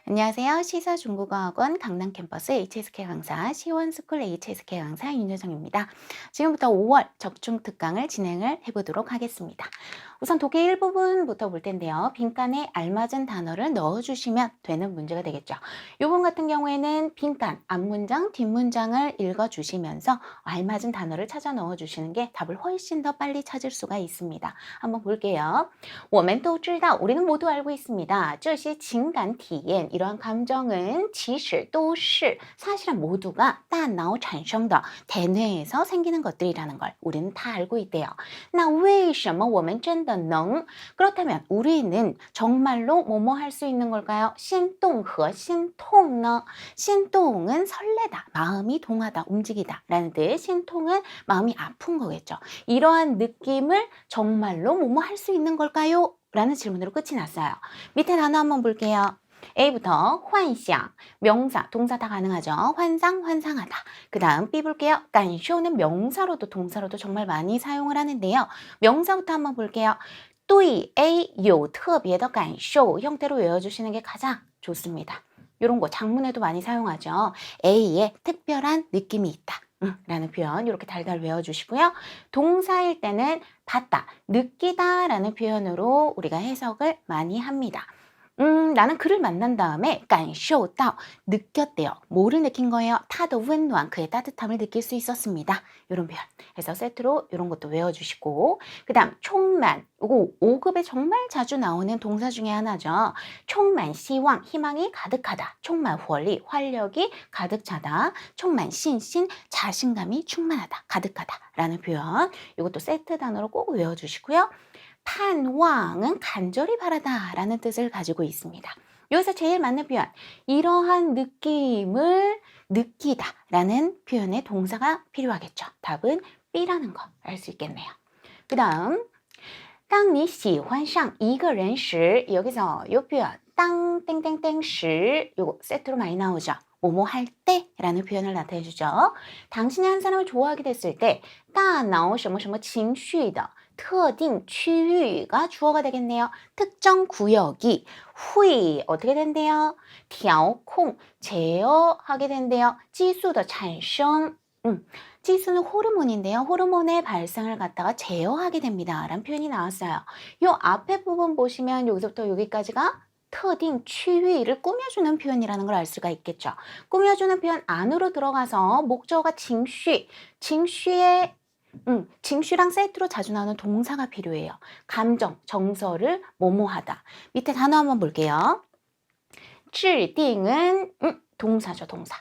안녕하세요. 시사중국어학원 강남 캠퍼스 HSK 강사 시원스쿨 HSK 강사 윤여정입니다. 지금부터 5월 적중 특강을 진행을 해보도록 하겠습니다. 우선 독해 일부분부터 볼 텐데요. 빈칸에 알맞은 단어를 넣어주시면 되는 문제가 되겠죠. 이 부분 같은 경우에는 빈칸, 앞문장, 뒷문장을 읽어주시면서 알맞은 단어를 찾아 넣어주시는 게 답을 훨씬 더 빨리 찾을 수가 있습니다. 한번 볼게요. 我们都知道 우리는 모두 알고 있습니다. 这些情感体验 이러한 감정은 其实都是 사실은 모두가 大脑产生的 대뇌에서 생기는 것들이라는 걸 우리는 다 알고 있대요. 那为什么我们真的能 그렇다면 우리는 정말로 뭐뭐 할 수 있는 걸까요? 心动和心痛呢? 신통은 설레다, 마음이 동하다, 움직이다 라는 뜻. 신통은 마음이 아픈 거겠죠. 이러한 느낌을 정말로 뭐뭐 할 수 있는 걸까요? 라는 질문으로 끝이 났어요. 밑에 단어 한번 볼게요. A부터 幻想, 명사, 동사 다 가능하죠. 환상, 환상하다. 그 다음 B 볼게요. 感受는 명사로도 동사로도 정말 많이 사용을 하는데요. 명사부터 한번 볼게요. 对 A 有特别的感受 형태로 외워주시는 게 가장 좋습니다. 이런 거 장문에도 많이 사용하죠. A에 특별한 느낌이 있다. 라는 표현 이렇게 달달 외워주시고요. 동사일 때는 봤다, 느끼다 라는 표현으로 우리가 해석을 많이 합니다. 나는 그를 만난 다음에 感受到 느꼈대요. 뭐를 느낀 거예요? 他的温暖 그의 따뜻함을 느낄 수 있었습니다. 이런 표현 해서 세트로 이런 것도 외워주시고 그 다음 총만 이거 5급에 정말 자주 나오는 동사 중에 하나죠. 총만 희망 희망이 가득하다. 총만 활리 활력이 가득 차다. 총만 신신 자신감이 충만하다. 가득하다 라는 표현 이것도 세트 단어로 꼭 외워주시고요.盼望은 간절히 바라다 라는 뜻을 가지고 있습니다. 여기서 제일 맞는 표현 이러한 느낌을 느끼다 라는 표현의 동사가 필요하겠죠. 답은 B라는 거 알 수 있겠네요. 그 다음 当你喜欢上一个人时 여기서 이 표현 当 땡땡땡 时 요거 세트로 많이 나오죠. 뭐뭐 할 때 라는 표현을 나타내주죠. 당신이 한 사람을 좋아하게 됐을 때 大脑什么什么情绪的 特定区域가 주어가 되겠네요. 특정 구역이 会 어떻게 된대요? 调控 제어하게 된대요. 激素的产生 激素는 호르몬인데요. 호르몬의 발생을 갖다가 제어하게 됩니다. 라는 표현이 나왔어요. 이 앞에 부분 보시면 여기서부터 여기까지가 特定区域를 꾸며주는 표현이라는 걸 알 수가 있겠죠. 꾸며주는 표현 안으로 들어가서 목적어가 情绪, 情绪의 징슈랑 세트로 자주 나오는 동사가 필요해요. 감정, 정서를 뭐뭐하다. 밑에 단어 한번 볼게요. 制定은 동사죠, 동사.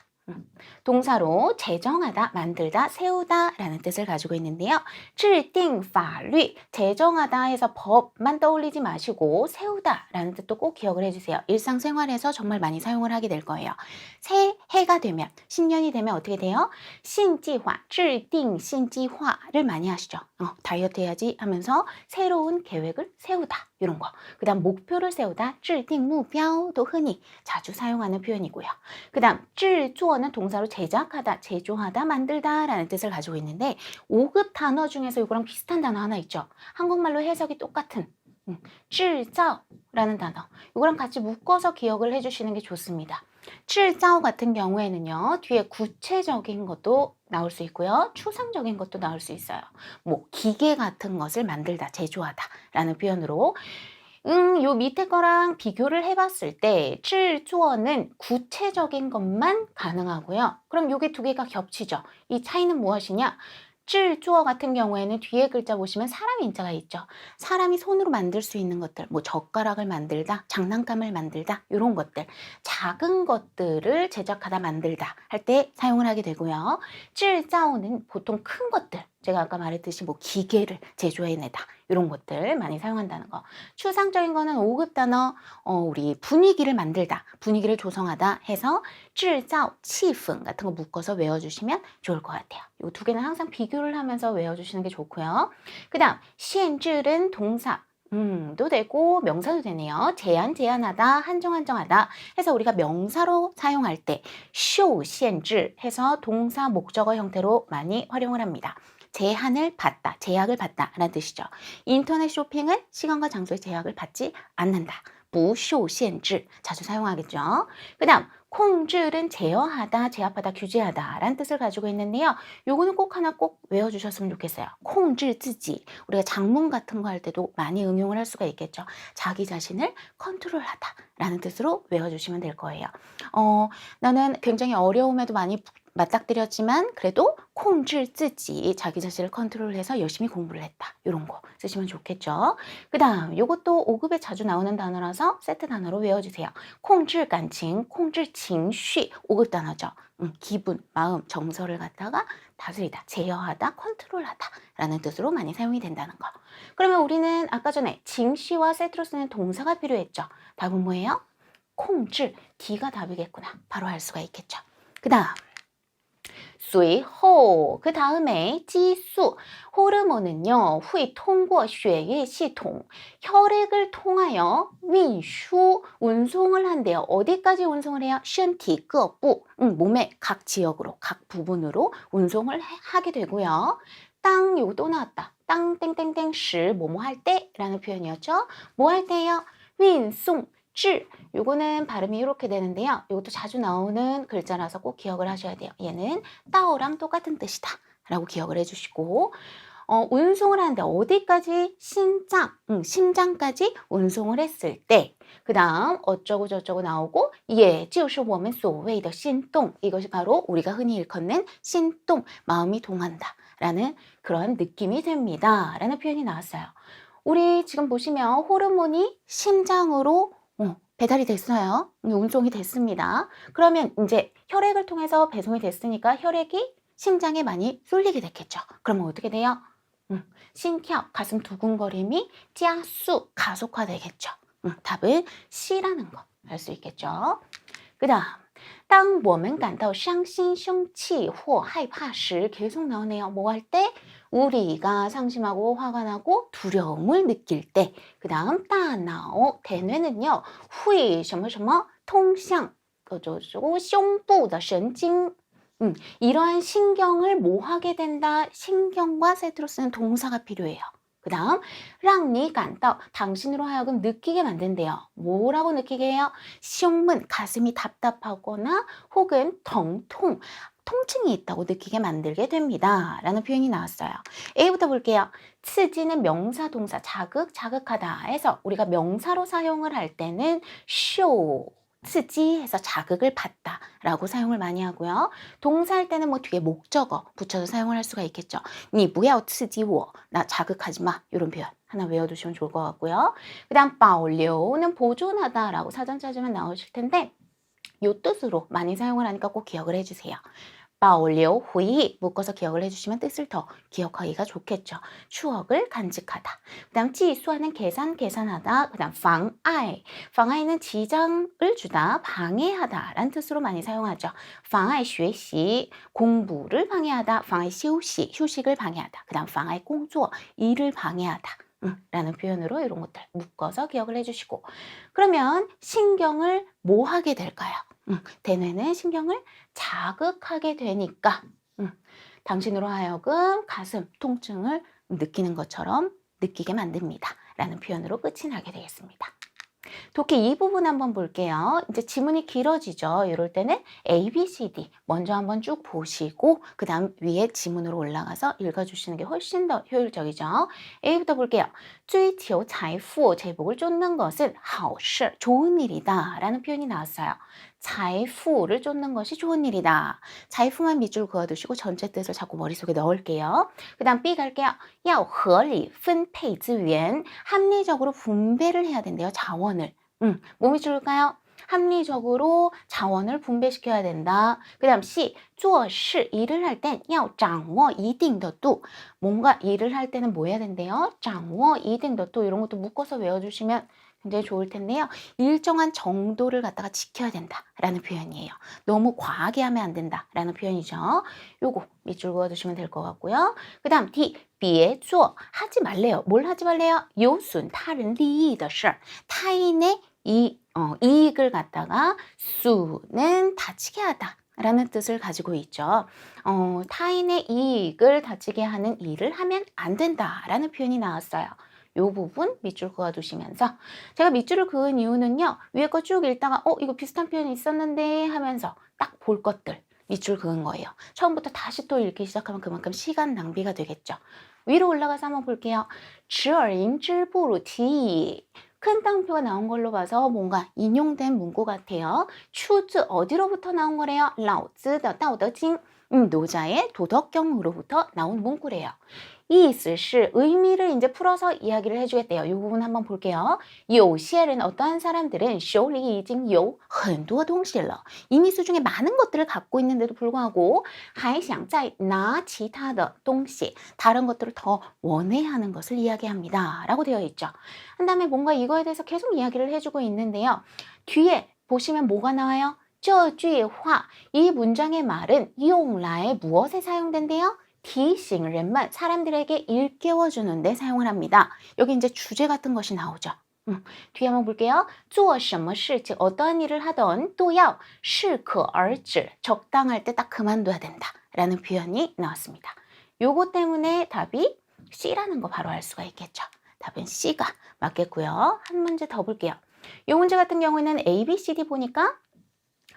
동사로 제정하다, 만들다, 세우다 라는 뜻을 가지고 있는데요. 制定法律, 제정하다 해서 법만 떠올리지 마시고 세우다 라는 뜻도 꼭 기억을 해주세요. 일상생활에서 정말 많이 사용을 하게 될 거예요. 새해가 되면, 신년이 되면 어떻게 돼요? 신计划, 制定 신计划를 많이 하시죠. 다이어트 해야지 하면서 새로운 계획을 세우다 이런 거. 그 다음 목표를 세우다, 制定目标도 흔히 자주 사용하는 표현이고요. 그 다음 制作는 동사로 제작하다, 제조하다, 만들다 라는 뜻을 가지고 있는데 5급 단어 중에서 이거랑 비슷한 단어 하나 있죠. 한국말로 해석이 똑같은 制造라는 단어. 이거랑 같이 묶어서 기억을 해주시는 게 좋습니다. 制造 같은 경우에는요. 뒤에 구체적인 것도 나올 수 있고요. 추상적인 것도 나올 수 있어요. 뭐 기계 같은 것을 만들다, 제조하다 라는 표현으로 요 밑에 거랑 비교를 해봤을 때 制作는 구체적인 것만 가능하고요. 그럼 요게 두 개가 겹치죠. 이 차이는 무엇이냐? 制作 같은 경우에는 뒤에 글자 보시면 사람 인자가 있죠. 사람이 손으로 만들 수 있는 것들, 뭐 젓가락을 만들다, 장난감을 만들다 이런 것들, 작은 것들을 제작하다, 만들다 할 때 사용을 하게 되고요. 制造는 보통 큰 것들, 제가 아까 말했듯이 뭐 기계를 제조해내다 이런 것들 많이 사용한다는 거. 추상적인 거는 5급 단어 우리 분위기를 만들다, 분위기를 조성하다 해서 制造气氛 같은 거 묶어서 외워주시면 좋을 것 같아요. 이 두 개는 항상 비교를 하면서 외워주시는 게 좋고요. 그 다음 限制는 동사 도 되고 명사도 되네요. 제한하다, 한정하다 해서 우리가 명사로 사용할 때 受限制 해서 동사 목적어 형태로 많이 활용을 합니다. 제한을 받다, 제약을 받다 라는 뜻이죠. 인터넷 쇼핑은 시간과 장소의 제약을 받지 않는다. 不受限制. 자주 사용하겠죠. 그 다음, 控制는 제어하다, 제압하다, 규제하다 라는 뜻을 가지고 있는데요. 요거는 꼭 하나 꼭 외워주셨으면 좋겠어요. 控制自己. 우리가 작문 같은 거 할 때도 많이 응용을 할 수가 있겠죠. 자기 자신을 컨트롤하다 라는 뜻으로 외워주시면 될 거예요. 나는 굉장히 어려움에도 많이 맞닥뜨렸지만 그래도 控制自己, 자기 자신을 컨트롤해서 열심히 공부를 했다. 이런 거 쓰시면 좋겠죠. 그 다음 요것도 5급에 자주 나오는 단어라서 세트 단어로 외워주세요. 控制感情, 控制情绪, 5급 단어죠. 기분, 마음, 정서를 갖다가 다스리다, 제어하다, 컨트롤하다 라는 뜻으로 많이 사용이 된다는 거. 그러면 우리는 아까 전에 징시와 세트로 쓰는 동사가 필요했죠. 답은 뭐예요? 控制, D가 답이겠구나. 바로 알 수가 있겠죠. 그 다음 随后, 그 다음에 지수, 호르몬은요, 会通过血液系统, 혈액을 통하여 운输, 운송을 한대요. 어디까지 운송을 해요? 身体各部, 몸의 각 지역으로, 각 부분으로 운송을 하게 되고요. 땅, 요거 또 나왔다. 땅 땡땡땡 시, 뭐뭐 할 때 라는 표현이었죠. 뭐 할 때요? 운송, 요거는 발음이 이렇게 되는데요. 이것도 자주 나오는 글자라서 꼭 기억을 하셔야 돼요. 얘는 따오랑 똑같은 뜻이다 라고 기억을 해주시고, 운송을 하는데 어디까지? 심장까지 운송을 했을 때, 그 다음 어쩌고 저쩌고 나오고, 예, 就是我们所谓的心动, 이것이 바로 우리가 흔히 일컫는 신동, 마음이 동한다 라는 그런 느낌이 됩니다 라는 표현이 나왔어요. 우리 지금 보시면 호르몬이 심장으로 배달이 됐어요. 운송이 됐습니다. 그러면 이제 혈액을 통해서 배송이 됐으니까 혈액이 심장에 많이 쏠리게 됐겠죠. 그러면 어떻게 돼요? 심跳, 가슴 두근거림이加速, 가속화되겠죠. 답은 C라는 거 알 수 있겠죠. 그 다음, 当我们感到伤心, 生气或害怕时, 계속 나오네요. 뭐 할 때? 우리가 상심하고 화가 나고 두려움을 느낄 때. 그 다음, 大脑, 대뇌는요, 会什么什么通向어쩌고胸部的神经. 이러한 신경을 뭐 하게 된다? 신경과 세트로 쓰는 동사가 필요해요. 그 다음, 让你感到, 당신으로 하여금 느끼게 만든대요. 뭐라고 느끼게 해요? 胸闷, 가슴이 답답하거나 혹은 疼痛, 통증이 있다고 느끼게 만들게 됩니다 라는 표현이 나왔어요. A부터 볼게요. 刺激는 명사, 동사, 자극, 자극하다 해서 우리가 명사로 사용을 할 때는 show, 刺激 해서 자극을 받다 라고 사용을 많이 하고요. 동사할 때는 뭐 뒤에 목적어 붙여서 사용을 할 수가 있겠죠. 你不要刺激我, 나 자극하지 마, 이런 표현 하나 외워두시면 좋을 것 같고요. 그 다음 保留는 보존하다 라고 사전 찾으면 나오실 텐데 이 뜻으로 많이 사용을 하니까 꼭 기억을 해주세요. 保留回忆, 묶어서 기억을 해주시면 뜻을 더 기억하기가 좋겠죠. 추억을 간직하다. 그 다음 计算는 계산, 계산하다. 그 다음 妨碍,妨碍는 지장을 주다, 방해하다 라는 뜻으로 많이 사용하죠. 妨碍学习, 공부를 방해하다. 妨碍休息, 휴식을 방해하다. 그 다음 妨碍工作, 일을 방해하다 라는 표현으로 이런 것들 묶어서 기억을 해주시고, 그러면 신경을 뭐 하게 될까요? 대뇌는 신경을 자극하게 되니까 당신으로 하여금 가슴 통증을 느끼는 것처럼 느끼게 만듭니다 라는 표현으로 끝이 나게 되겠습니다. 독해 이 부분 한번 볼게요. 이제 지문이 길어지죠. 이럴 때는 A, B, C, D 먼저 한번 쭉 보시고 그 다음 위에 지문으로 올라가서 읽어주시는 게 훨씬 더 효율적이죠. A부터 볼게요. 追求财富, 재복을 쫓는 것은 好事, 좋은 일이다 라는 표현이 나왔어요. 财富를 쫓는 것이 좋은 일이다. 财富만 밑줄 그어두시고 전체 뜻을 자꾸 머릿속에 넣을게요. 그 다음 B 갈게요. 要合理分配资源, 합리적으로 분배를 해야 된대요. 자원을. 뭐 밑줄일까요? 합리적으로 자원을 분배시켜야 된다. 그 다음 C, 做事, 일을 할 땐 要掌握一定的度. 뭔가 일을 할 때는 뭐 해야 된대요? 掌握一定的度, 이런 것도 묶어서 외워주시면 굉장히 좋을 텐데요. 일정한 정도를 갖다가 지켜야 된다라는 표현이에요. 너무 과하게 하면 안 된다라는 표현이죠. 요거 밑줄 그어두시면 될 것 같고요. 그 다음 D, 别做, 하지 말래요. 뭘 하지 말래요? 有损他人利益的事, 타인의 이익을 갖다가 수는 다치게 하다 라는 뜻을 가지고 있죠. 타인의 이익을 다치게 하는 일을 하면 안 된다라는 표현이 나왔어요. 요 부분 밑줄 그어두시면서 제가 밑줄을 그은 이유는요. 위에 거 쭉 읽다가 이거 비슷한 표현이 있었는데 하면서 딱 볼 것들 밑줄 그은 거예요. 처음부터 다시 또 읽기 시작하면 그만큼 시간 낭비가 되겠죠. 위로 올라가서 한번 볼게요. 直而音之不如题 큰 따옴표가 나온 걸로 봐서 뭔가 인용된 문구 같아요. 추즈 어디로부터 나온 거래요? 老子的道德经 노자의 도덕경으로부터 나온 문구래요. 이스是 의미를 이제 풀어서 이야기를 해주겠대요. 이 부분 한번 볼게요. 有些人 어떠한 사람들은 手里已经有很多东西了 이미 수중에 많은 것들을 갖고 있는데도 불구하고 还想再拿其他的东西 다른 것들을 더 원해하는 것을 이야기합니다. 라고 되어 있죠. 한 다음에 뭔가 이거에 대해서 계속 이야기를 해주고 있는데요. 뒤에 보시면 뭐가 나와요? 这句话 이 문장의 말은 用来 무엇에 사용된대요? 提醒人们 사람들에게 일깨워주는데 사용을 합니다. 여기 이제 주제 같은 것이 나오죠. 뒤에 한번 볼게요. 做什么事즉 어떠한 일을 하던 都要适可而止 적당할 때 딱 그만둬야 된다 라는 표현이 나왔습니다. 요거 때문에 답이 C라는 거 바로 알 수가 있겠죠. 답은 C가 맞겠고요. 한 문제 더 볼게요. 이 문제 같은 경우에는 A, B, C, D 보니까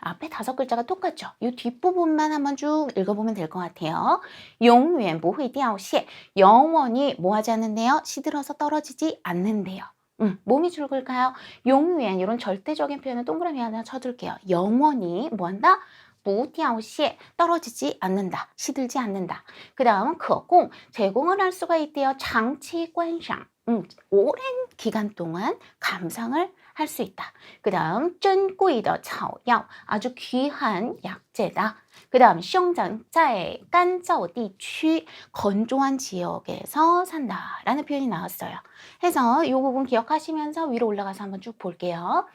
앞에 5글자가 똑같죠? 이 뒷부분만 한번 쭉 읽어보면 될 것 같아요. 永远不会掉线 영원히 뭐 하지 않는데요? 시들어서 떨어지지 않는데요. 몸이 줄글까요? 永远 이런 절대적인 표현은 동그라미 하나 쳐둘게요. 영원히 뭐 한다? 不掉线 떨어지지 않는다. 시들지 않는다. 그 다음 可供 제공을 할 수가 있대요. 장치观赏 오랜 기간 동안 감상을 할 수 있다. 그 다음 珍贵的草药 아주 귀한 약재다. 그 다음 生长在干燥地区 건조한 지역에서 산다 라는 표현이 나왔어요. 해서 이 부분 기억하시면서 위로 올라가서 한번 쭉 볼게요.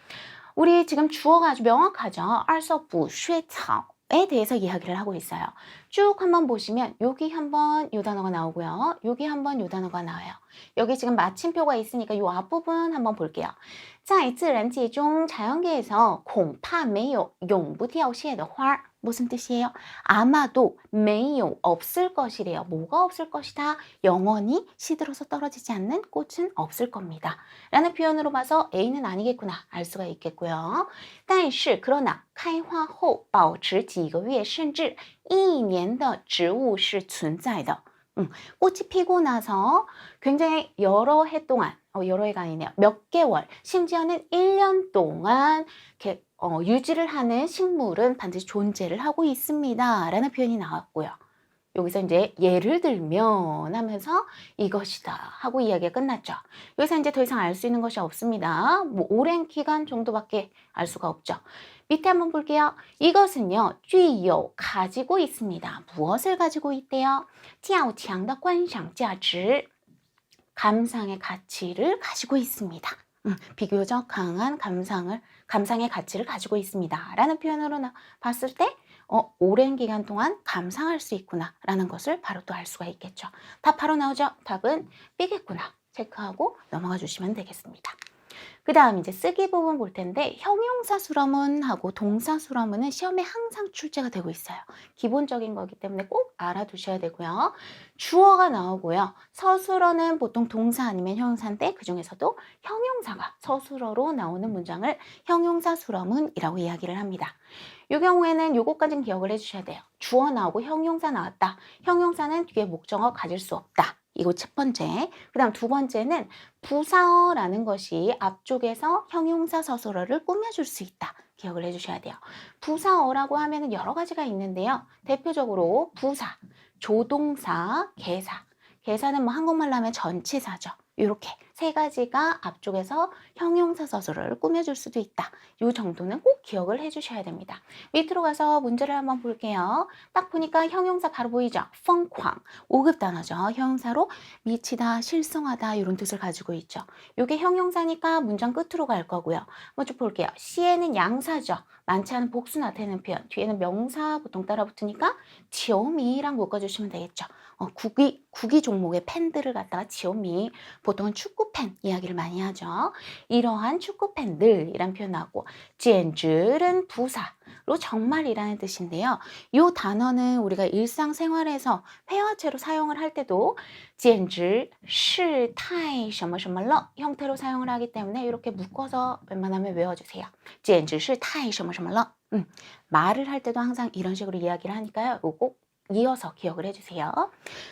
우리 지금 주어가 아주 명확하죠. 二色捕血草에 대해서 이야기를 하고 있어요. 쭉 한번 보시면 여기 한번 요 단어가 나오고요. 여기 한번 요 단어가 나와요. 여기 지금 마침표가 있으니까 요 앞부분 한번 볼게요. 在自然界中 자연계에서 恐怕没有永不凋谢的花 무슨 뜻이에요? 아마도 没有 없을 것이래요. 뭐가 없을 것이다? 영원히 시들어서 떨어지지 않는 꽃은 없을 겁니다. 라는 표현으로 봐서 A는 아니겠구나 알 수가 있겠고요. 但是 그러나 开花后保持几个月甚至一年的植物是存在的 꽃이 피고 나서 굉장히 여러 해 동안 여러 해가 아니네요. 몇 개월, 심지어는 1년 동안 이렇게 유지를 하는 식물은 반드시 존재를 하고 있습니다. 라는 표현이 나왔고요. 여기서 이제 예를 들면 하면서 이것이다 하고 이야기가 끝났죠. 여기서 이제 더 이상 알 수 있는 것이 없습니다. 뭐 오랜 기간 정도밖에 알 수가 없죠. 밑에 한번 볼게요. 이것은요, 具有 가지고 있습니다. 무엇을 가지고 있대요? 较强的观赏价值 감상의 가치를 가지고 있습니다. 비교적 강한 감상의 가치를 가지고 있습니다. 라는 표현으로 봤을 때 오랜 기간 동안 감상할 수 있구나 라는 것을 바로 또 알 수가 있겠죠. 답 바로 나오죠? 답은 B겠구나 체크하고 넘어가 주시면 되겠습니다. 그 다음 이제 쓰기 부분 볼 텐데 형용사 수러문하고 동사 수러문은 시험에 항상 출제가 되고 있어요. 기본적인 거기 때문에 꼭 알아두셔야 되고요. 주어가 나오고요. 서술어는 보통 동사 아니면 형용사인데 그 중에서도 형용사가 서술어로 나오는 문장을 형용사 수러문이라고 이야기를 합니다. 이 경우에는 요것까지는 기억을 해주셔야 돼요. 주어 나오고 형용사 나왔다. 형용사는 뒤에 목적어 가질 수 없다. 이거 첫 번째. 그 다음 두 번째는 부사어라는 것이 앞쪽에서 형용사 서술어를 꾸며줄 수 있다. 기억을 해주셔야 돼요. 부사어라고 하면 여러 가지가 있는데요. 대표적으로 부사, 조동사, 개사. 개사는 뭐 한국말로 하면 전치사죠. 이렇게 세 가지가 앞쪽에서 형용사 서술어를 꾸며줄 수도 있다. 이 정도는 꼭 기억을 해주셔야 됩니다. 밑으로 가서 문제를 한번 볼게요. 딱 보니까 형용사 바로 보이죠? 疯狂 5급 단어죠. 형용사로 미치다, 실성하다 이런 뜻을 가지고 있죠. 이게 형용사니까 문장 끝으로 갈 거고요. 먼저 볼게요. 시에는 양사죠. 많지 않은 복수 나타내는 표현. 뒤에는 명사 보통 따라 붙으니까 球迷랑 묶어주시면 되겠죠. 구기 종목의 팬들을 갖다가 지오미, 보통은 축구팬 이야기를 많이 하죠. 이러한 축구팬들이란 표현하고, 지엔즈는 부사로 정말이라는 뜻인데요. 이 단어는 우리가 일상생활에서 회화체로 사용을 할 때도 简直是太什么什么了 형태로 사용을 하기 때문에 이렇게 묶어서 웬만하면 외워주세요. 简直是太什么什么了 말을 할 때도 항상 이런 식으로 이야기를 하니까요. 이거 꼭 이어서 기억을 해주세요.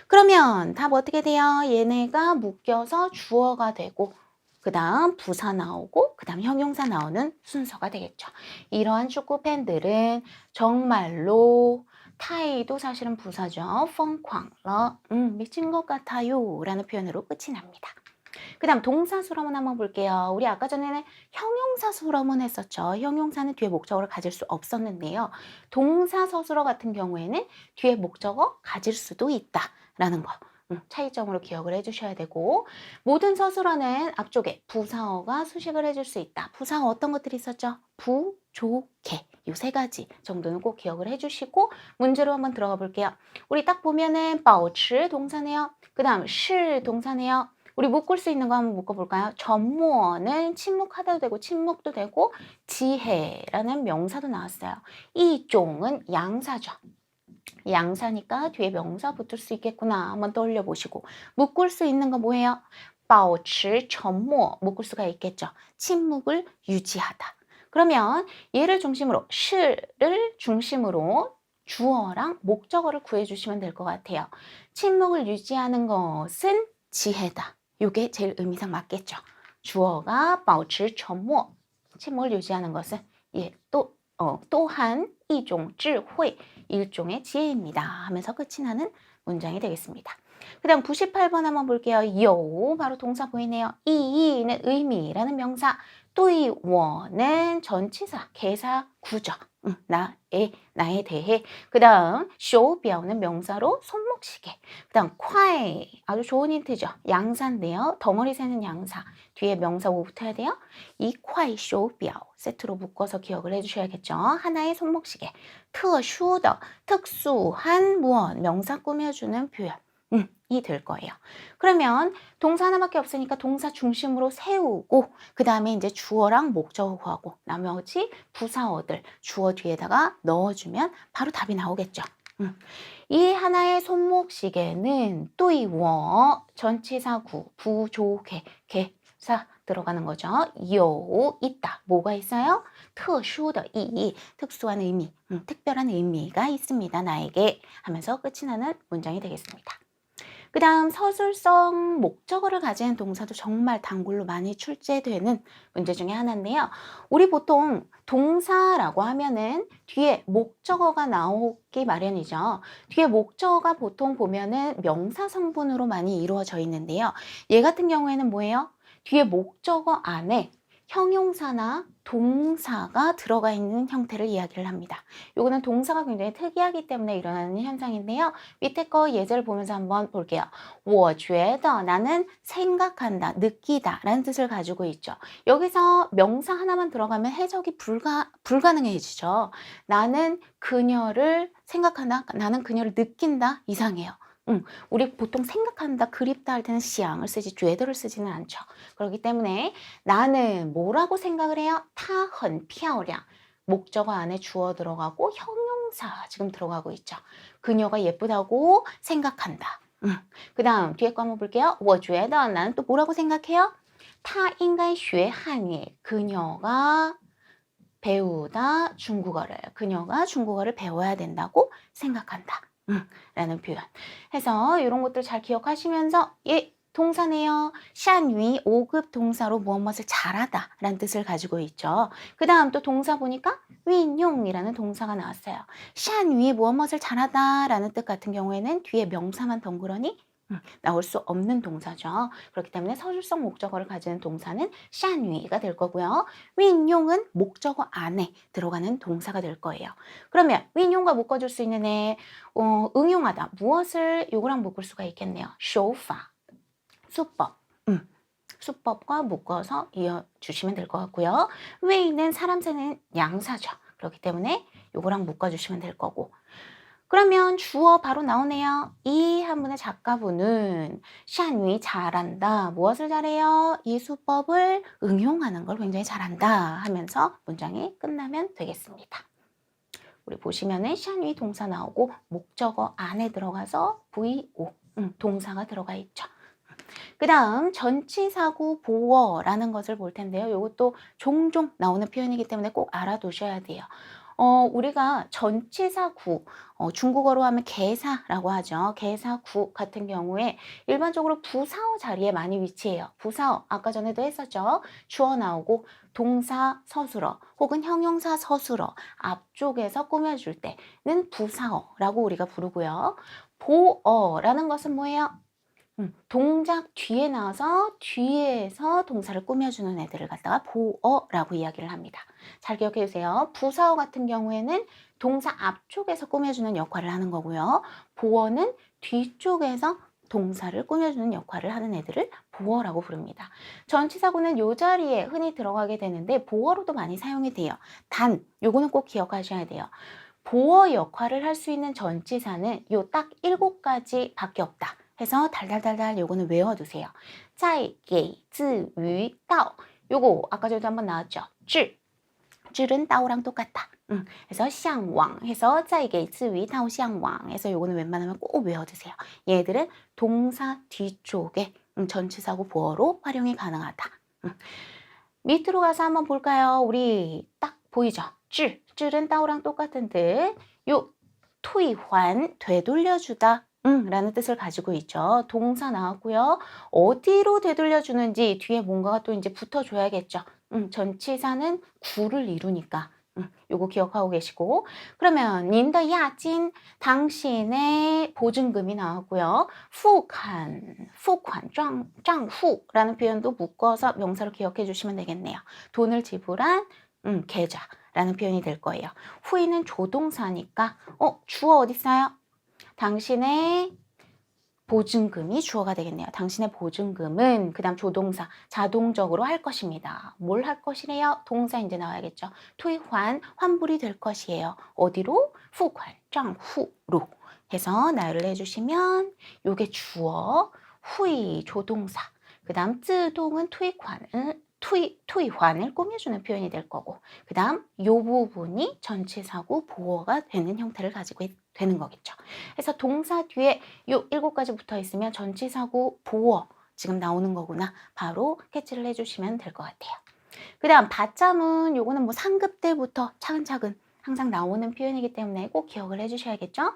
그러면 답 어떻게 돼요? 얘네가 묶여서 주어가 되고 그 다음 부사 나오고 그 다음 형용사 나오는 순서가 되겠죠. 이러한 축구 팬들은 정말로 타이도 사실은 부사죠. 疯狂了 미친 것 같아요 라는 표현으로 끝이 납니다. 그 다음 동사 수러문 한번 볼게요. 우리 아까 전에는 형용사 수러문 했었죠. 형용사는 뒤에 목적어를 가질 수 없었는데요. 동사 서술어 같은 경우에는 뒤에 목적어 가질 수도 있다라는 거. 차이점으로 기억을 해주셔야 되고, 모든 서술어는 앞쪽에 부사어가 수식을 해줄 수 있다. 부사어 어떤 것들이 있었죠? 부, 조, 개. 이 세 가지 정도는 꼭 기억을 해주시고 문제로 한번 들어가 볼게요. 우리 딱 보면은 保持 동사네요. 그 다음 是 동사네요. 우리 묶을 수 있는 거 한번 묶어볼까요? 전모어는 침묵하다도 되고 침묵도 되고 지혜라는 명사도 나왔어요. 이종은 양사죠. 양사니까 뒤에 명사 붙을 수 있겠구나 한번 떠올려 보시고, 묶을 수 있는 거 뭐예요? 保持 전모 묶을 수가 있겠죠. 침묵을 유지하다. 그러면 얘를 중심으로 시를 중심으로 주어랑 목적어를 구해주시면 될 것 같아요. 침묵을 유지하는 것은 지혜다. 이게 제일 의미상 맞겠죠. 주어가 保持 沉默, 침묵을 유지하는 것은 또한 이종 智慧, 일종의 지혜입니다 하면서 끝이 나는 문장이 되겠습니다. 그 다음 98번 한번 볼게요. 요 바로 동사 보이네요. 이는 의미라는 명사, 또이 워는 전치사, 개사 구죠. 나에 대해. 그 다음 쇼비아오는 명사로 손목시계. 그 다음 콰이 아주 좋은 힌트죠. 양사인데요. 덩어리 세는 양사. 뒤에 명사 뭐 붙어야 돼요? 이 콰이 쇼비아오 세트로 묶어서 기억을 해주셔야겠죠. 하나의 손목시계. 特殊的 특수한 무언 명사 꾸며주는 표현. 이 될 거예요. 그러면 동사 하나밖에 없으니까 동사 중심으로 세우고 그 다음에 이제 주어랑 목적어 구하고 나머지 부사어들 주어 뒤에다가 넣어주면 바로 답이 나오겠죠. 이 하나의 손목시계는 또이워 전치사구 부조개 개사 들어가는 거죠. 요 있다. 뭐가 있어요? 特殊的意义 특수한 의미, 특별한 의미가 있습니다. 나에게 하면서 끝이 나는 문장이 되겠습니다. 그 다음 서술성 목적어를 가진 동사도 정말 단골로 많이 출제되는 문제 중에 하나인데요. 우리 보통 동사라고 하면은 뒤에 목적어가 나오기 마련이죠. 뒤에 목적어가 보통 보면은 명사 성분으로 많이 이루어져 있는데요. 얘 같은 경우에는 뭐예요? 뒤에 목적어 안에 형용사나 동사가 들어가 있는 형태를 이야기를 합니다. 요거는 동사가 굉장히 특이하기 때문에 일어나는 현상인데요. 밑에 거 예제를 보면서 한번 볼게요. 我觉得 나는 생각한다, 느끼다 라는 뜻을 가지고 있죠. 여기서 명사 하나만 들어가면 해석이 불가능해지죠. 나는 그녀를 생각한다, 나는 그녀를 느낀다 이상해요. 우리 보통 생각한다, 그립다 할 때는 시앙을 쓰지 죄더를 쓰지는 않죠. 그렇기 때문에 나는 뭐라고 생각을 해요? 她很漂亮. 목적어 안에 주어 들어가고 형용사 지금 들어가고 있죠. 그녀가 예쁘다고 생각한다. 그 다음 뒤에 거 한번 볼게요. 我觉得 나는 또 뭐라고 생각해요? 她应该学汉语. 그녀가 배우다 중국어를. 그녀가 중국어를 배워야 된다고 생각한다. 라는 표현 해서 이런 것들 잘 기억하시면서 동사네요. 샨위 5급 동사로 무엇을 잘하다 라는 뜻을 가지고 있죠. 그 다음 또 동사 보니까 윈용이라는 동사가 나왔어요. 샨위 무엇을 잘하다 라는 뜻 같은 경우에는 뒤에 명사만 덩그러니 나올 수 없는 동사죠. 그렇기 때문에 서술성 목적어를 가지는 동사는 샨위가 될 거고요. 윈용은 목적어 안에 들어가는 동사가 될 거예요. 그러면 윈용과 묶어줄 수 있는 애 응용하다. 무엇을 요거랑 묶을 수가 있겠네요. 쇼파, 수법. 수법과 묶어서 이어주시면 될 것 같고요. 웨이는 사람 세는 양사죠. 그렇기 때문에 요거랑 묶어주시면 될 거고. 그러면 주어 바로 나오네요. 이 한문의 작가분은 샤뉴이 잘한다. 무엇을 잘해요? 이 수법을 응용하는 걸 굉장히 잘한다 하면서 문장이 끝나면 되겠습니다. 우리 보시면은 샤뉴이 동사 나오고 목적어 안에 들어가서 VO 동사가 들어가 있죠. 그 다음 전치사구 보어라는 것을 볼 텐데요. 이것도 종종 나오는 표현이기 때문에 꼭 알아두셔야 돼요. 우리가 전치사구, 중국어로 하면 개사라고 하죠. 개사구 같은 경우에 일반적으로 부사어 자리에 많이 위치해요. 부사어, 아까 전에도 했었죠. 주어 나오고 동사 서술어 혹은 형용사 서술어 앞쪽에서 꾸며줄 때는 부사어라고 우리가 부르고요. 보어라는 것은 뭐예요? 동작 뒤에 나와서 뒤에서 동사를 꾸며주는 애들을 갖다가 보어라고 이야기를 합니다. 잘 기억해 주세요. 부사어 같은 경우에는 동사 앞쪽에서 꾸며주는 역할을 하는 거고요. 보어는 뒤쪽에서 동사를 꾸며주는 역할을 하는 애들을 보어라고 부릅니다. 전치사구는 이 자리에 흔히 들어가게 되는데 보어로도 많이 사용이 돼요. 단, 요거는 꼭 기억하셔야 돼요. 보어 역할을 할 수 있는 전치사는 요 딱 7가지 밖에 없다. 해서 달달달달 요거는 외워두세요. 在给自于到 요거 아까 전에도 한번 나왔죠. 智은 따오랑 똑같다. 그래서 向往 해서 在给自于到向往 해서 요거는 웬만하면 꼭 외워두세요. 얘들은 동사 뒤쪽에 전치사구 보어로 활용이 가능하다. 밑으로 가서 한번 볼까요? 우리 딱 보이죠? 智은 따오랑 똑같은 뜻. 요 토이환 되돌려주다 라는 뜻을 가지고 있죠. 동사 나왔고요. 어디로 되돌려주는지 뒤에 뭔가가 또 이제 붙어줘야겠죠. 전치사는 구를 이루니까 요거 기억하고 계시고 그러면 닌더 야진 당신의 보증금이 나왔고요. 후칸 짱후라는 표현도 묶어서 명사로 기억해 주시면 되겠네요. 돈을 지불한 계좌라는 표현이 될 거예요. 후이는 조동사니까 주어 어디 있어요? 당신의 보증금이 주어가 되겠네요. 당신의 보증금은 그 다음 조동사 자동적으로 할 것입니다. 뭘 할 것이래요? 동사 이제 나와야겠죠. 토이환 환불이 될 것이에요. 어디로? 후관 짱후로 해서 나열을 해주시면 요게 주어 후이 조동사 그 다음 쯔동은 토이환을 꾸며주는 표현이 될 거고 그 다음 요 부분이 전치사구 보어가 되는 형태를 가지고 되는 거겠죠. 그래서 동사 뒤에 요 7가지 붙어 있으면 전치사구 보어 지금 나오는 거구나. 바로 캐치를 해주시면 될 것 같아요. 그 다음 받자문 요거는 뭐 상급 때부터 차근차근 항상 나오는 표현이기 때문에 꼭 기억을 해주셔야겠죠.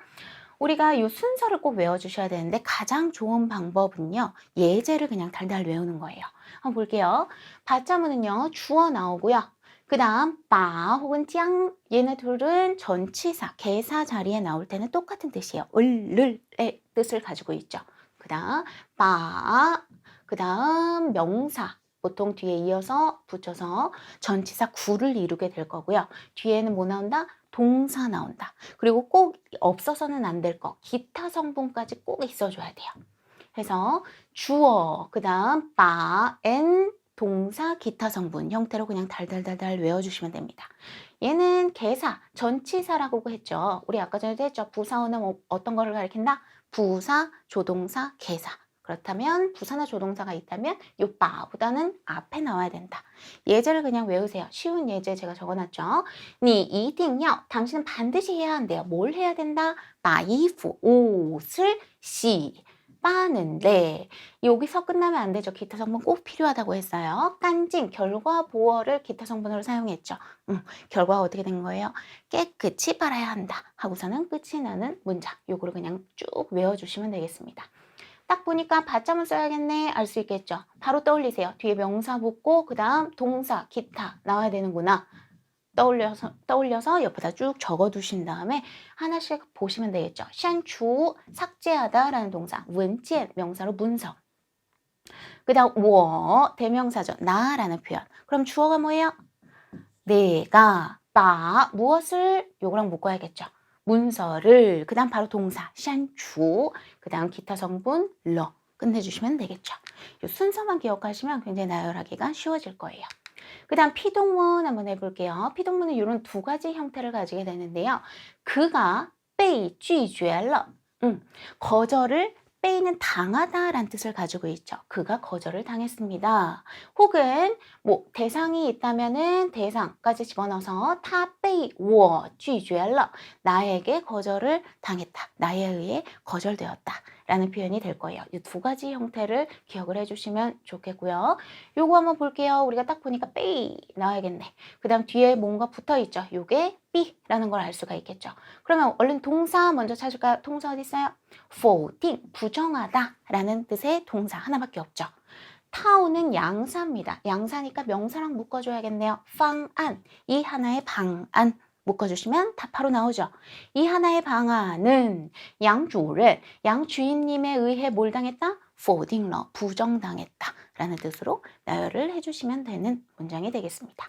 우리가 이 순서를 꼭 외워주셔야 되는데 가장 좋은 방법은요. 예제를 그냥 달달 외우는 거예요. 한번 볼게요. 받자문은요. 주어 나오고요. 그 다음 바 혹은 짱 얘네 둘은 전치사, 개사 자리에 나올 때는 똑같은 뜻이에요. 을의 뜻을 가지고 있죠. 그 다음 바, 그 다음 명사 보통 뒤에 이어서 붙여서 전치사 구를 이루게 될 거고요. 뒤에는 뭐 나온다? 동사 나온다. 그리고 꼭 없어서는 안 될 거. 기타 성분까지 꼭 있어줘야 돼요. 그래서 주어, 그 다음 바, 엔, 동사, 기타 성분 형태로 그냥 달달달달 외워주시면 됩니다. 얘는 개사, 전치사라고 했죠. 우리 아까 전에도 했죠. 부사어는 어떤 거를 가리킨다? 부사, 조동사, 개사. 그렇다면 부사나 조동사가 있다면 요 바보다는 앞에 나와야 된다. 예제를 그냥 외우세요. 쉬운 예제 제가 적어놨죠. 니 이딩요. 당신은 반드시 해야 한대요. 뭘 해야 된다? 바이프 옷을 빠는데 여기서 끝나면 안 되죠. 기타 성분 꼭 필요하다고 했어요. 깐징 결과 보어를 기타 성분으로 사용했죠. 결과가 어떻게 된 거예요? 깨끗이 빨아야 한다 하고서는 끝이 나는 문장. 요거를 그냥 쭉 외워주시면 되겠습니다. 딱 보니까 받자문 써야겠네 알 수 있겠죠. 바로 떠올리세요. 뒤에 명사 붙고 그 다음 동사, 기타 나와야 되는구나. 떠올려서 옆에다 쭉 적어두신 다음에 하나씩 보시면 되겠죠. 샨추 삭제하다 라는 동사, 웬지엔 명사로 문서. 그 다음 워 대명사죠. 나라는 표현. 그럼 주어가 뭐예요? 내가 바 무엇을 요거랑 묶어야겠죠. 문서를 그 다음 바로 동사 샨추 그 다음 기타 성분 러 끝내주시면 되겠죠. 이 순서만 기억하시면 굉장히 나열하기가 쉬워질 거예요. 그 다음 피동문 한번 해볼게요. 피동문은 이런 2가지 형태를 가지게 되는데요. 그가 被拒绝了. 거절을 빼이는 당하다 라는 뜻을 가지고 있죠. 그가 거절을 당했습니다. 혹은 뭐 대상이 있다면은 대상까지 집어넣어서 他被我拒绝了. 나에게 거절을 당했다. 나에 의해 거절되었다. 라는 표현이 될 거예요. 이 두 가지 형태를 기억을 해주시면 좋겠고요. 요거 한번 볼게요. 우리가 딱 보니까 빼이 나와야겠네. 그 다음 뒤에 뭔가 붙어있죠. 요게 B라는 걸 알 수가 있겠죠. 그러면 얼른 동사 먼저 찾을까요? 동사 어디 있어요? 否定, 부정하다 라는 뜻의 동사 하나밖에 없죠. 타오는 양사입니다. 양사니까 명사랑 묶어줘야겠네요. 방안, 이 하나의 방안 묶어주시면 다 바로 나오죠. 이 하나의 방안은 양주를, 양주인님에 의해 뭘 당했다? 否定了, 부정당했다 라는 뜻으로 나열을 해주시면 되는 문장이 되겠습니다.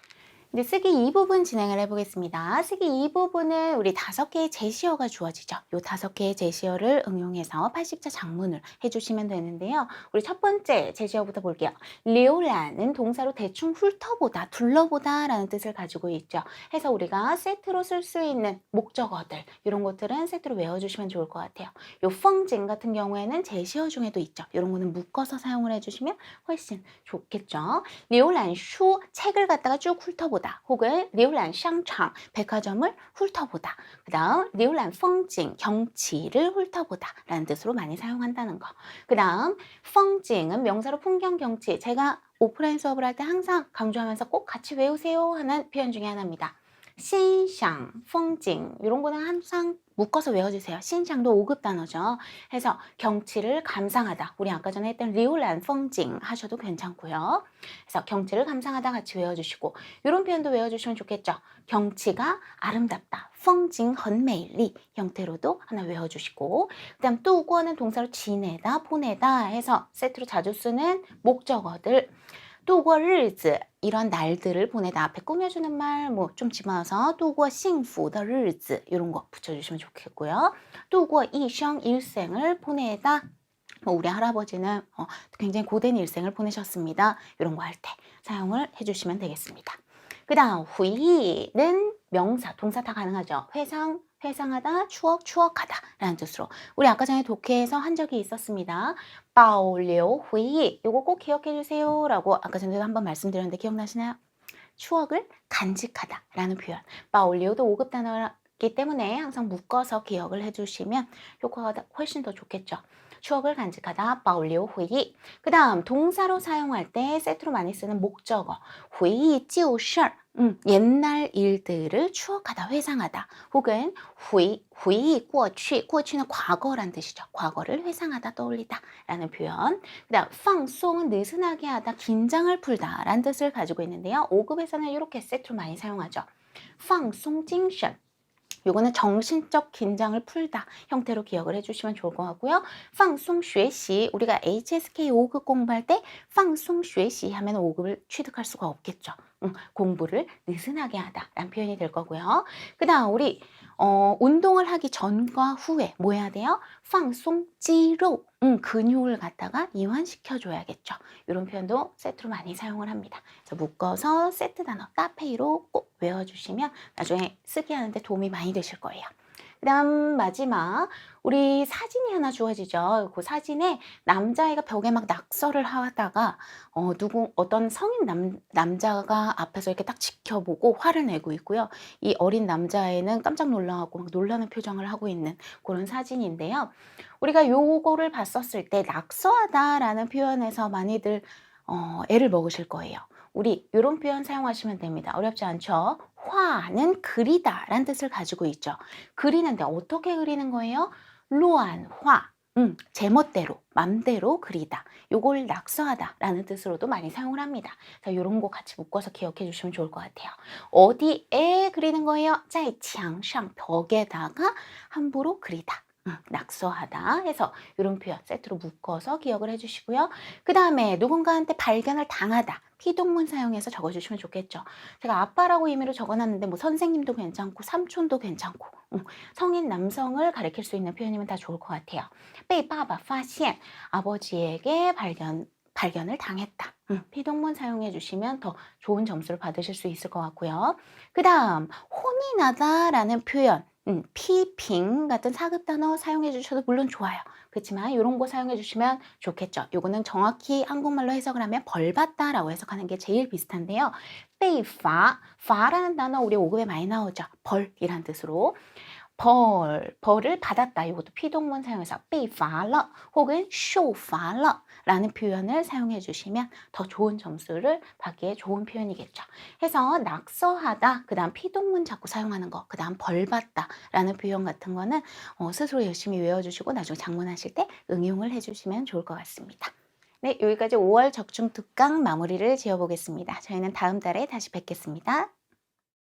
이제 쓰기 2부분 진행을 해보겠습니다. 쓰기 2부분은 우리 5개의 제시어가 주어지죠. 이 5개의 제시어를 응용해서 80자 작문을 해주시면 되는데요. 우리 첫 번째 제시어부터 볼게요. 리오란은 동사로 대충 훑어보다, 둘러보다 라는 뜻을 가지고 있죠. 해서 우리가 세트로 쓸 수 있는 목적어들, 이런 것들은 세트로 외워주시면 좋을 것 같아요. 이 펑징 같은 경우에는 제시어 중에도 있죠. 이런 거는 묶어서 사용을 해주시면 훨씬 좋겠죠. 리오란 슈, 책을 갖다가 쭉 훑어보다. 혹은 리오란 상장, 백화점을 훑어보다. 그 다음 리오란 펑징, 경치를 훑어보다 라는 뜻으로 많이 사용한다는 거. 그 다음 펑징은 명사로 풍경, 경치. 제가 오프라인 수업을 할 때 항상 강조하면서 꼭 같이 외우세요 하는 표현 중에 하나입니다. 신상, 펑징 이런 거는 항상 묶어서 외워주세요. 신상도 5급 단어죠. 해서 경치를 감상하다. 우리 아까 전에 했던 리오란 펑징 하셔도 괜찮고요. 그래서 경치를 감상하다 같이 외워주시고 이런 표현도 외워주시면 좋겠죠. 경치가 아름답다. 펑징 헌메일리 형태로도 하나 외워주시고 그 다음 뚜고는 동사로 지내다, 보내다 해서 세트로 자주 쓰는 목적어들度过日子 이런 날들을 보내다 앞에 꾸며주는 말 뭐 좀 집어넣어서 度过幸福的日子 이런 거 붙여주시면 좋겠고요. 度过一生 일생을 보내다 우리 할아버지는 굉장히 고된 일생을 보내셨습니다. 이런 거 할 때 사용을 해주시면 되겠습니다. 그 다음 후이는 명사, 동사 다 가능하죠. 회상하다, 추억하다 라는 뜻으로 우리 아까 전에 독해에서 한 적이 있었습니다. 保留回忆 이거 꼭 기억해 주세요 라고 아까 전에도 한번 말씀드렸는데 기억나시나요? 추억을 간직하다 라는 표현. 保留도 5급 단어이기 때문에 항상 묶어서 기억을 해주시면 효과가 훨씬 더 좋겠죠. 추억을 간직하다, 保留回忆. 그 다음 동사로 사용할 때 세트로 많이 쓰는 목적어, 回忆旧事, 옛날 일들을 추억하다, 회상하다. 혹은 回忆过去, 过去는 과거란 뜻이죠. 과거를 회상하다, 떠올리다 라는 표현. 그 다음 放松은 느슨하게 하다, 긴장을 풀다 라는 뜻을 가지고 있는데요. 5급에서는 이렇게 세트로 많이 사용하죠. 放松精神. 요거는 정신적 긴장을 풀다 형태로 기억을 해주시면 좋을 것 같고요. 放松学习 우리가 HSK 5급 공부할 때 放松学习하면 5급을 취득할 수가 없겠죠. 공부를 느슨하게 하다 라는 표현이 될 거고요. 그 다음 우리 운동을 하기 전과 후에 뭐 해야 돼요? 放松肌肉 근육을 갖다가 이완시켜 줘야겠죠. 이런 표현도 세트로 많이 사용을 합니다. 그래서 묶어서 세트 단어 따페이로 꼭 외워주시면 나중에 쓰기 하는데 도움이 많이 되실 거예요. 그 다음 마지막 우리 사진이 하나 주어지죠. 그 사진에 남자애가 벽에 막 낙서를 하다가 어떤 성인 남자가 앞에서 이렇게 딱 지켜보고 화를 내고 있고요. 이 어린 남자애는 깜짝 놀라고 막 놀라는 표정을 하고 있는 그런 사진인데요. 우리가 요거를 봤었을 때 낙서하다라는 표현에서 많이들 애를 먹으실 거예요. 우리 이런 표현 사용하시면 됩니다. 어렵지 않죠? 화는 그리다 라는 뜻을 가지고 있죠. 그리는데 어떻게 그리는 거예요? 루안화, 제멋대로, 맘대로 그리다. 요걸 낙서하다 라는 뜻으로도 많이 사용을 합니다. 그래서 이런 거 같이 묶어서 기억해 주시면 좋을 것 같아요. 어디에 그리는 거예요? 在墙上, 벽에다가 함부로 그리다. 낙서하다 해서 이런 표현 세트로 묶어서 기억을 해주시고요. 그 다음에 누군가한테 발견을 당하다. 피동문 사용해서 적어주시면 좋겠죠. 제가 아빠라고 임의로 적어놨는데 뭐 선생님도 괜찮고 삼촌도 괜찮고 성인 남성을 가리킬 수 있는 표현이면 다 좋을 것 같아요. 被爸爸发现 아버지에게 발견을 당했다. 피동문 사용해 주시면 더 좋은 점수를 받으실 수 있을 것 같고요. 그 다음 혼이 나다 라는 표현 피빙 같은 사급 단어 사용해 주셔도 물론 좋아요. 그렇지만 이런 거 사용해 주시면 좋겠죠. 요거는 정확히 한국말로 해석을 하면 벌 받다라고 해석하는 게 제일 비슷한데요. 被罚,罚라는 단어 우리 5급에 많이 나오죠. 벌이란 뜻으로. 벌을 받았다. 이것도 피동문 사용해서 被罚了 혹은 受罚了라는 표현을 사용해 주시면 더 좋은 점수를 받기에 좋은 표현이겠죠. 해서 낙서하다, 그 다음 피동문 자꾸 사용하는 거, 그 다음 벌받다 라는 표현 같은 거는 스스로 열심히 외워주시고 나중에 작문하실 때 응용을 해주시면 좋을 것 같습니다. 네, 여기까지 5월 적중 특강 마무리를 지어보겠습니다. 저희는 다음 달에 다시 뵙겠습니다.